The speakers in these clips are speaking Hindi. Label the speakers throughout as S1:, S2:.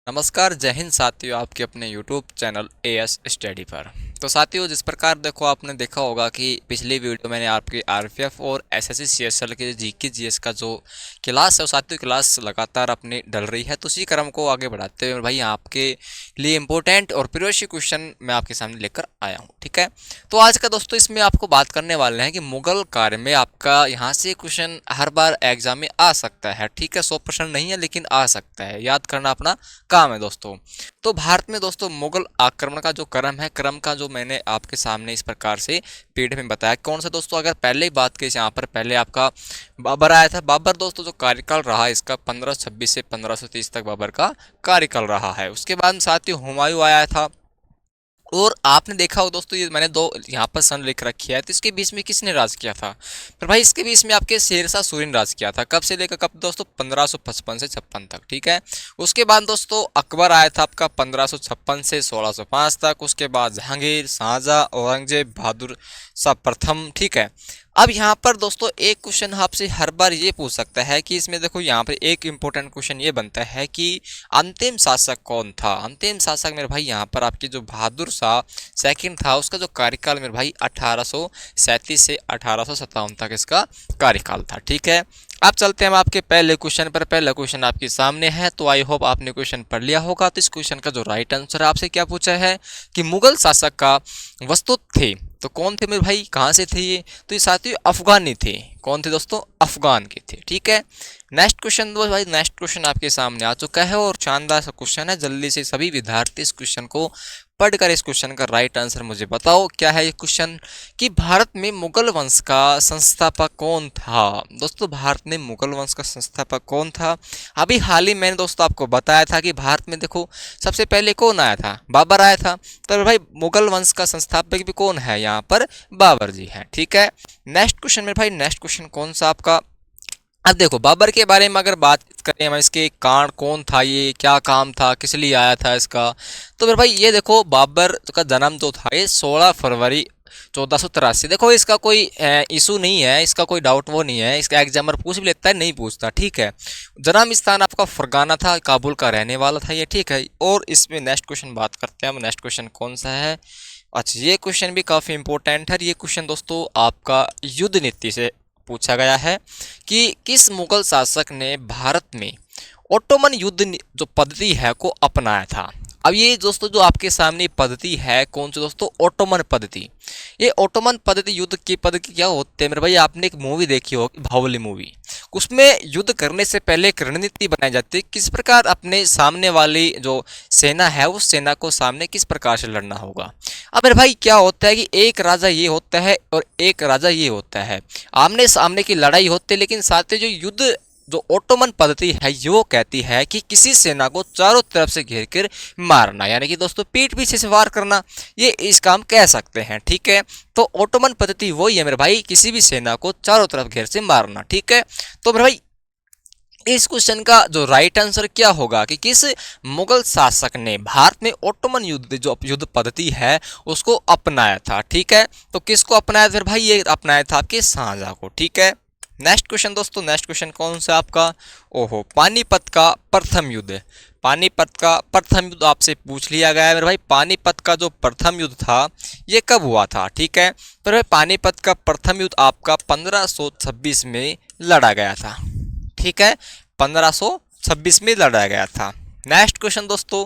S1: नमस्कार, जय हिंद साथियों। आपके अपने YouTube चैनल एएस स्टडी पर। तो साथियों, जिस प्रकार देखो आपने देखा होगा कि पिछली वीडियो मैंने आपके आरपीएफ और एसएससी सीएसएल के जीके जीएस का जो क्लास है वो साथियों क्लास लगातार अपनी डल रही है। तो उसी क्रम को आगे बढ़ाते हुए भाई आपके लिए इंपॉर्टेंट और प्रिवियस क्वेश्चन मैं आपके सामने लेकर आया हूँ। ठीक है, तो आज का दोस्तों इसमें आपको बात करने वाले हैं कि मुगल काल में आपका यहाँ से क्वेश्चन हर बार एग्जाम में आ सकता है। ठीक है, 100% नहीं है लेकिन आ सकता है, याद करना अपना काम है दोस्तों। तो भारत में दोस्तों मुगल आक्रमण का जो क्रम है, क्रम का जो मैंने आपके सामने इस प्रकार से पीडीएफ में बताया। कौन सा दोस्तों, अगर पहले ही बात की यहाँ पर पहले आपका बाबर आया था। बाबर दोस्तों जो कार्यकाल रहा इसका 1526 से 1530 तक बाबर का कार्यकाल रहा है। उसके बाद साथ ही हुमायूं आया था। और आपने देखा हो दोस्तों, ये मैंने दो यहाँ पर सन लिख रखी है, तो इसके बीच में किसने राज किया था? पर भाई इसके बीच में आपके शेरशाह सूरी ने राज किया था। कब से लेकर कब दोस्तों? 1555 से 56 तक। ठीक है, उसके बाद दोस्तों अकबर आया था आपका 1556 से 1605 तक। उसके बाद जहांगीर, शाहजहां, औरंगजेब, बहादुर शाह प्रथम। ठीक है, अब यहाँ पर दोस्तों एक क्वेश्चन आपसे हर बार ये पूछ सकता है कि इसमें देखो यहाँ पर एक इंपॉर्टेंट क्वेश्चन ये बनता है कि अंतिम शासक कौन था? अंतिम शासक मेरे भाई यहाँ पर आपकी जो बहादुर शाह सेकंड था, उसका जो कार्यकाल मेरे भाई 1837 से 1857 तक इसका कार्यकाल था। ठीक है, अब चलते हैं हम आपके पहले क्वेश्चन पर। पहला क्वेश्चन आपके सामने है, तो आई होप आपने क्वेश्चन पढ़ लिया होगा। तो इस क्वेश्चन का जो राइट आंसर है, आपसे क्या पूछा है कि मुगल शासक का वस्तु थे। तो कौन थे मेरे भाई, कहाँ से थे ये? तो ये साथियों अफगानी थे। कौन थे दोस्तों? अफगान के थे। ठीक है, नेक्स्ट क्वेश्चन दो भाई। नेक्स्ट क्वेश्चन आपके सामने आ चुका है और शानदार सा क्वेश्चन है। जल्दी से सभी विद्यार्थी इस क्वेश्चन को पढ़कर इस क्वेश्चन का राइट आंसर मुझे बताओ। क्या है ये क्वेश्चन कि भारत में मुगल वंश का संस्थापक कौन था? दोस्तों भारत में मुगल वंश का संस्थापक कौन था? अभी हाल ही मैंने दोस्तों आपको बताया था कि भारत में देखो सबसे पहले कौन आया था? बाबर आया था। तो भाई मुगल वंश का संस्थापक भी कौन है? यहाँ पर बाबर जी हैं। ठीक है, नेक्स्ट क्वेश्चन मेरे भाई, नेक्स्ट क्वेश्चन कौन सा आपका? अब देखो बाबर के बारे में अगर बात करें हम, इसके कारण कौन था, ये क्या काम था, किस लिए आया था इसका, तो मेरे भाई ये देखो बाबर का जन्म जो था ये 16 फरवरी 1483। देखो इसका कोई इशू नहीं है, इसका कोई डाउट वो नहीं है, इसका एग्जामर पूछ भी लेता है, नहीं पूछता। ठीक है, जन्म स्थान आपका फरगाना था, काबुल का रहने वाला था ये। ठीक है, और इसमें नेक्स्ट क्वेश्चन बात करते हैं हम। नेक्स्ट क्वेश्चन कौन सा है? अच्छा, ये क्वेश्चन भी काफ़ी इंपॉर्टेंट है। ये क्वेश्चन दोस्तों आपका युद्ध नीति से पूछा गया है कि किस मुगल शासक ने भारत में ओटोमन युद्ध जो पद्धति है को अपनाया था। अब ये दोस्तों जो आपके सामने पद्धति है, कौन सी दोस्तों? ओटोमन पद्धति। ये ओटोमन पद्धति, युद्ध की पद्धति क्या होते हैं मेरे भाई? आपने एक मूवी देखी होगी, बाहुबली मूवी। उसमें युद्ध करने से पहले एक रणनीति बनाई जाती है, किस प्रकार अपने सामने वाली जो सेना है उस सेना को सामने किस प्रकार से लड़ना होगा। अब मेरे भाई क्या होता है कि एक राजा ये होता है और एक राजा ये होता है, आमने सामने की लड़ाई होती है। लेकिन साथ ही जो युद्ध जो ओटोमन पद्धति है वो कहती है कि किसी सेना को चारों तरफ से घेर कर मारना, यानी कि दोस्तों पीठ पीछे से वार करना, ये इस काम कह सकते हैं। ठीक है, तो ओटोमन पद्धति वही है मेरे भाई, किसी भी सेना को चारों तरफ घेर से मारना। ठीक है, तो मेरे भाई इस क्वेश्चन का जो राइट आंसर क्या होगा कि किस मुगल शासक ने भारत में ओटोमन युद्ध जो युद्ध पद्धति है उसको अपनाया था। ठीक है, तो किसको अपनाया था भाई? ये अपनाया था आपके शाहजहां को। ठीक है, नेक्स्ट क्वेश्चन दोस्तों, नेक्स्ट क्वेश्चन कौन सा आपका? ओहो, पानीपत का प्रथम युद्ध। पानीपत का प्रथम युद्ध आपसे पूछ लिया गया है मेरे भाई। पानीपत का जो प्रथम युद्ध था ये कब हुआ था? ठीक है, तो भाई पानीपत का प्रथम युद्ध आपका 1526 में लड़ा गया था। ठीक है, 1526 में लड़ा गया था। नेक्स्ट क्वेश्चन दोस्तों,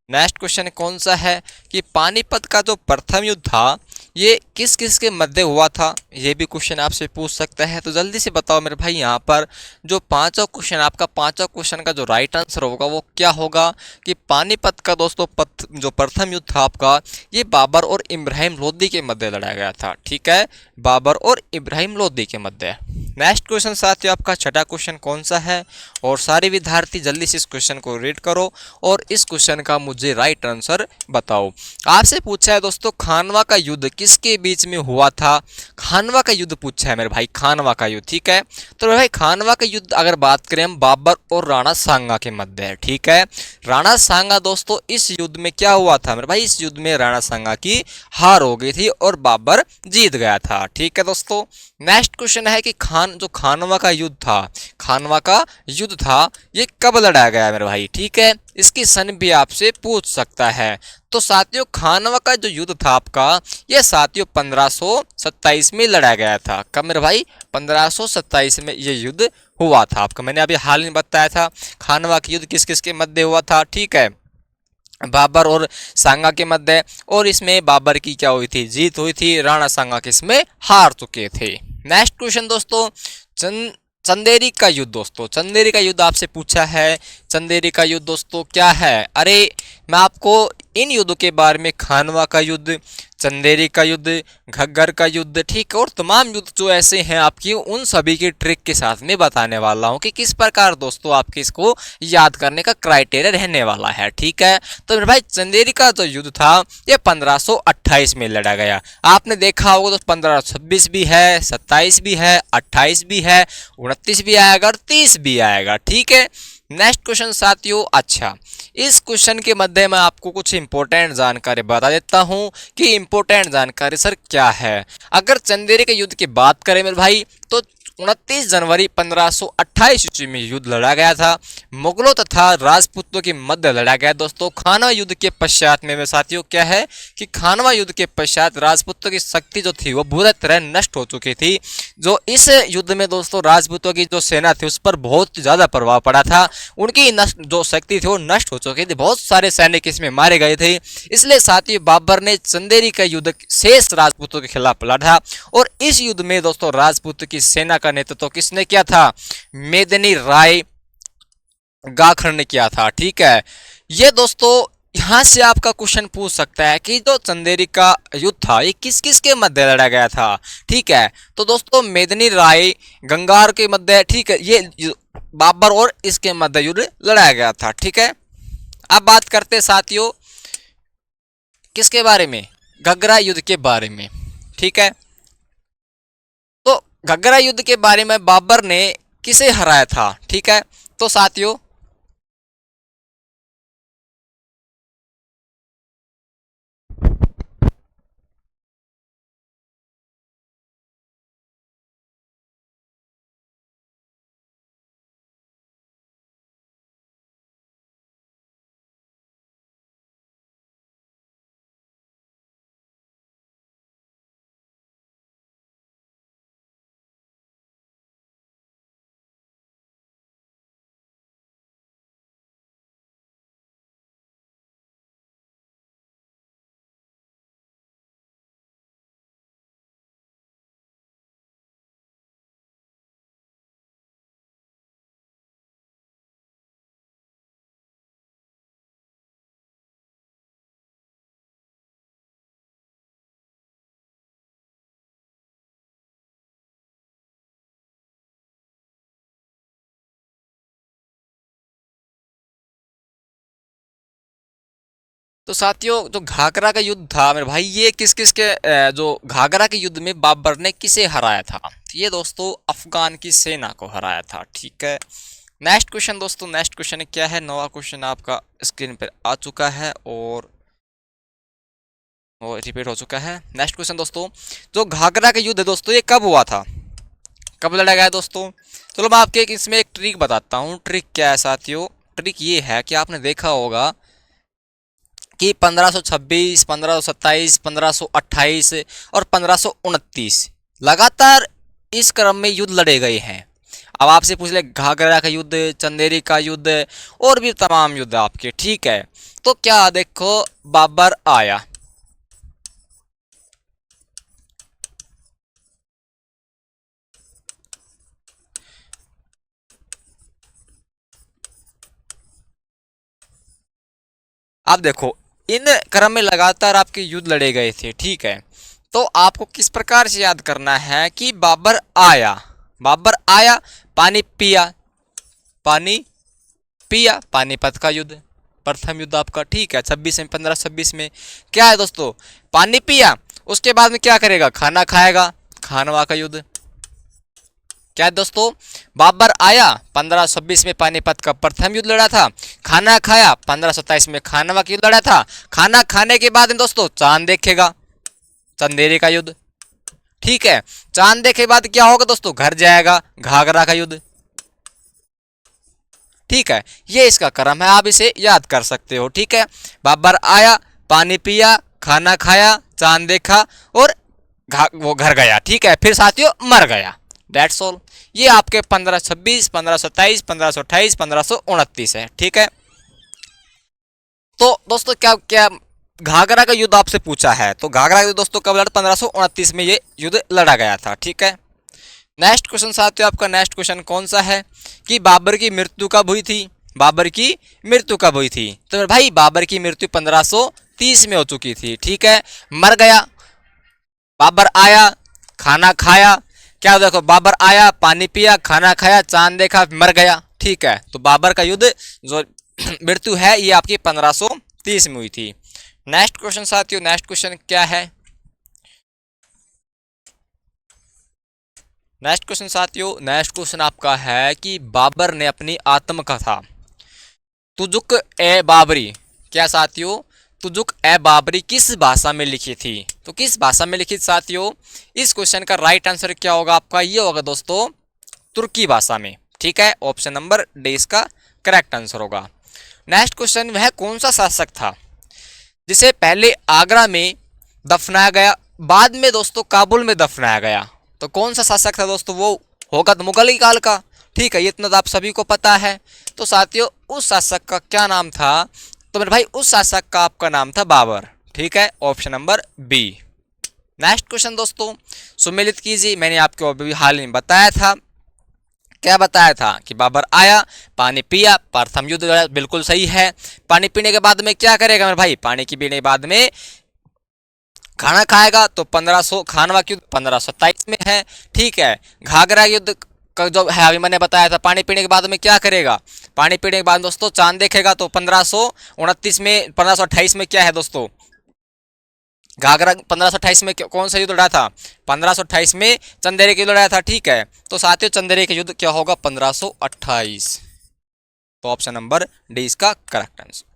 S1: नेक्स्ट क्वेश्चन कौन सा है कि पानीपत का जो प्रथम युद्ध था ये किस किस के मध्य हुआ था? ये भी क्वेश्चन आपसे पूछ सकता है, तो जल्दी से बताओ मेरे भाई। यहाँ पर जो पांचों क्वेश्चन, आपका पांचों क्वेश्चन का जो राइट आंसर होगा वो क्या होगा कि पानीपत का दोस्तों जो प्रथम युद्ध था आपका ये बाबर और इब्राहिम लोदी के मध्य लड़ा गया था। ठीक है, बाबर और इब्राहिम लोदी के मध्य। नेक्स्ट क्वेश्चन साथियों आपका छठा क्वेश्चन कौन सा है? और सारे विद्यार्थी जल्दी से इस क्वेश्चन को रीड करो और इस क्वेश्चन का मुझे राइट आंसर बताओ। आपसे पूछा है दोस्तों खानवा का युद्ध किसके बीच में हुआ था? खानवा का युद्ध पूछा है मेरे भाई, खानवा का युद्ध। ठीक है, तो मेरे भाई खानवा का युद्ध अगर बात करें हम बाबर और राणा सांगा के मध्य है। ठीक है, राणा सांगा दोस्तों इस युद्ध में क्या हुआ था मेरे भाई? इस युद्ध में राणा सांगा की हार हो गई थी और बाबर जीत गया था। ठीक है दोस्तों, नेक्स्ट क्वेश्चन है कि खानवा का युद्ध था, खानवा का युद्ध था, ये कब लड़ा गया मेरे भाई, ठीक है। इसकी सन भी आपसे पूछ सकता है। तो साथियों खानवा का जो युद्ध था आपका, ये साथियों 1527 में लड़ा गया था। कब मेरे भाई, 1527 में ये युद्ध हुआ था। आपको मैंने अभी हाल में बताया था खानवा का युद्ध किस किस के मध्य हुआ था, ठीक है। बाबर और सांगा के मध्य, और इसमें बाबर की क्या हुई थी, जीत हुई थी, राणा सांगा किसमें हार चुके थे। नेक्स्ट क्वेश्चन दोस्तों, चंदेरी का युद्ध। दोस्तों चंदेरी का युद्ध आपसे पूछा है। चंदेरी का युद्ध दोस्तों क्या है, अरे मैं आपको इन युद्धों के बारे में, खानवा का युद्ध, चंदेरी का युद्ध, घग्गर का युद्ध, ठीक है, और तमाम युद्ध जो ऐसे हैं आपकी, उन सभी की ट्रिक के साथ में बताने वाला हूं कि किस प्रकार दोस्तों आपके इसको याद करने का क्राइटेरिया रहने वाला है, ठीक है। तो मेरे भाई चंदेरी का जो युद्ध था ये 1528 में लड़ा गया। आपने देखा होगा तो 1526 भी है, 27 भी है, 28 भी है, 29 भी आएगा और 30 भी आएगा, ठीक है। नेक्स्ट क्वेश्चन साथियों, अच्छा इस क्वेश्चन के मध्य में आपको कुछ इंपॉर्टेंट जानकारी बता देता हूं कि इंपॉर्टेंट जानकारी सर क्या है। अगर चंदेरी के युद्ध की बात करें मेरे भाई, तो 29 जनवरी 1528 ईस्वी में युद्ध लड़ा गया था। मुगलों तथा राजपूतों के मध्य लड़ा गया दोस्तों। खानवा युद्ध के पश्चात में साथियों क्या है कि खानवा युद्ध के पश्चात राजपूतों की शक्ति जो थी वो बुरी तरह नष्ट हो चुकी थी। जो इस युद्ध में दोस्तों राजपूतों की जो सेना थी उस पर बहुत ज्यादा प्रभाव पड़ा था। उनकी जो शक्ति थी वो नष्ट हो चुकी थी, बहुत सारे सैनिक इसमें मारे गए थे। इसलिए साथियों बाबर ने चंदेरी का युद्ध शेष राजपूतों के खिलाफ लड़ा, और इस युद्ध में दोस्तों राजपूत की सेना का नेतृत्व किसने किया था, मेदिनी राय गाखर ने किया था, ठीक है। ये दोस्तों यहां से आपका क्वेश्चन पूछ सकता है कि जो चंदेरी का युद्ध था ये किस किस के मध्य लड़ा गया था, ठीक है। तो दोस्तों मेदिनी राय गंगार के मध्य, ठीक है, ये बाबर और इसके मध्य युद्ध लड़ाया गया था, ठीक है। अब बात करते साथियों किसके बारे में, घग्गरा युद्ध के बारे में, ठीक है। तो घग्गरा युद्ध के बारे में बाबर ने किसे हराया था, ठीक है। तो साथियों तो साथियों जो घाघरा का युद्ध था मेरे भाई, ये किस किस के जो घाघरा के युद्ध में बाबर ने किसे हराया था, ये दोस्तों अफगान की सेना को हराया था, ठीक है। नेक्स्ट क्वेश्चन दोस्तों, नेक्स्ट क्वेश्चन क्या है, नवा क्वेश्चन आपका स्क्रीन पर आ चुका है और वो रिपीट हो चुका है। नेक्स्ट क्वेश्चन दोस्तों, जो घाघरा का युद्ध है दोस्तों ये कब हुआ था, कब लड़ा गया दोस्तों। चलो मैं आपके इसमें एक ट्रिक बताता हूँ। ट्रिक क्या है साथियों, ट्रिक ये है कि आपने देखा होगा कि 1526, 1527, 1528 और 1529 लगातार इस क्रम में युद्ध लड़े गए हैं। अब आपसे पूछ ले घाघरा का युद्ध, चंदेरी का युद्ध और भी तमाम युद्ध आपके, ठीक है। तो क्या देखो बाबर आया, आप देखो इन क्रम में लगातार आपके युद्ध लड़े गए थे, ठीक है। तो आपको किस प्रकार से याद करना है कि बाबर आया, बाबर आया, पानी पिया, पानी पिया, पानीपत का युद्ध, प्रथम युद्ध आपका, ठीक है, 26 में 1526 में क्या है दोस्तों, पानी पिया। उसके बाद में क्या करेगा, खाना खाएगा, खानवा का युद्ध। क्या है दोस्तों, बाबर आया 1526 में पानीपत का प्रथम युद्ध लड़ा था, खाना खाया 1527 में खानवा का युद्ध लड़ा था, खाना खाने के बाद दोस्तों चांद देखेगा, चंदेरी का युद्ध, ठीक है। चांद देखे बाद क्या होगा दोस्तों, घर जाएगा, घाघरा का युद्ध। ठीक है, ये इसका क्रम है, आप इसे याद कर सकते हो। ठीक है, बाबर आया, पानी पिया, खाना खाया, चांद देखा और वो घर गया। ठीक है, फिर साथियों मर गया। That's all. ये आपके 1526, 1527, 1528, 1529 है। ठीक है, तो दोस्तों क्या क्या घाघरा का युद्ध आपसे पूछा है, तो घाघरा का युद्ध दोस्तों कब लड़ा, 1529 में ये युद्ध लड़ा गया था। ठीक है, नेक्स्ट क्वेश्चन साथियों, आपका नेक्स्ट क्वेश्चन कौन सा है कि बाबर की मृत्यु कब हुई थी। बाबर की मृत्यु कब हुई थी, तो भाई बाबर की मृत्यु 1530 में हो चुकी थी। ठीक है, मर गया, बाबर आया, खाना खाया, क्या देखो बाबर आया, पानी पिया, खाना खाया, चांद देखा, मर गया। ठीक है, तो बाबर का युद्ध जो मृत्यु है ये आपकी 1530 में हुई थी। नेक्स्ट क्वेश्चन साथियों, नेक्स्ट क्वेश्चन क्या है, नेक्स्ट क्वेश्चन साथियों, नेक्स्ट क्वेश्चन आपका है कि बाबर ने अपनी आत्मकथा तुजुक ए बाबरी, क्या साथियों, तुजुक ए बाबरी किस भाषा में लिखी थी, तो किस भाषा में लिखी साथियों, इस क्वेश्चन का राइट आंसर क्या होगा आपका, ये होगा दोस्तों तुर्की भाषा में। ठीक है, ऑप्शन नंबर डी इसका करेक्ट आंसर होगा। नेक्स्ट क्वेश्चन, वह कौन सा शासक था जिसे पहले आगरा में दफनाया गया, बाद में दोस्तों काबुल में दफनाया गया, तो कौन सा शासक था दोस्तों, वो होगा तो मुगल काल का। ठीक है, ये इतना तो आप सभी को पता है। तो साथियों उस शासक का क्या नाम था, तो मेरे भाई उस शासक का आपका नाम था बाबर। ठीक है, option number B. Next question दोस्तों, सुमेलित कीजिए, मैंने आपको अभी हाल ही में बताया था, क्या बताया था कि बाबर आया, पानी पिया, प्रथम युद्ध लड़ा, बिल्कुल सही है। पानी पीने के बाद में क्या करेगा मेरे भाई, पानी की पीने के बाद में खाना खाएगा, तो 1500 खानवा युद्ध 1527 में है। ठीक है, घाघरा युद्ध का जो है अभी मैंने बताया था, पानी पीने के बाद में क्या करेगा, पानी पीने के बाद दोस्तों चांद देखेगा, तो 1529 में 1528 में क्या है दोस्तों, घाघरा 1528 में कौन सा युद्ध लड़ा था, 1528 में चंदेरी का युद्ध लड़ा था। ठीक है, तो साथियों चंदेरी का युद्ध क्या होगा, 1528, तो ऑप्शन नंबर डी इसका करेक्ट आंसर।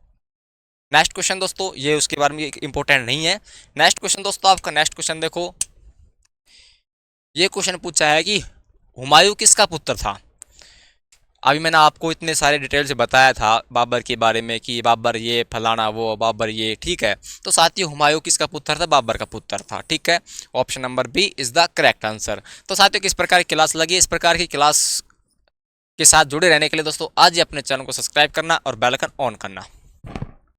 S1: नेक्स्ट क्वेश्चन दोस्तों, ये उसके बारे में इंपॉर्टेंट नहीं है। नेक्स्ट क्वेश्चन दोस्तों, आपका नेक्स्ट क्वेश्चन देखो, ये क्वेश्चन पूछा है कि हुमायूं किसका पुत्र था। अभी मैंने आपको इतने सारे डिटेल से बताया था बाबर के बारे में कि बाबर ये फलाना वो बाबर ये। ठीक है, तो साथियों हुमायूं किसका पुत्र था, बाबर का पुत्र था। ठीक है, option number B is the correct answer. तो साथियों किस प्रकार की क्लास लगी, इस प्रकार की क्लास के साथ जुड़े रहने के लिए दोस्तों आज ही अपने चैनल को सब्सक्राइब करना और बेल आइकन ऑन करना।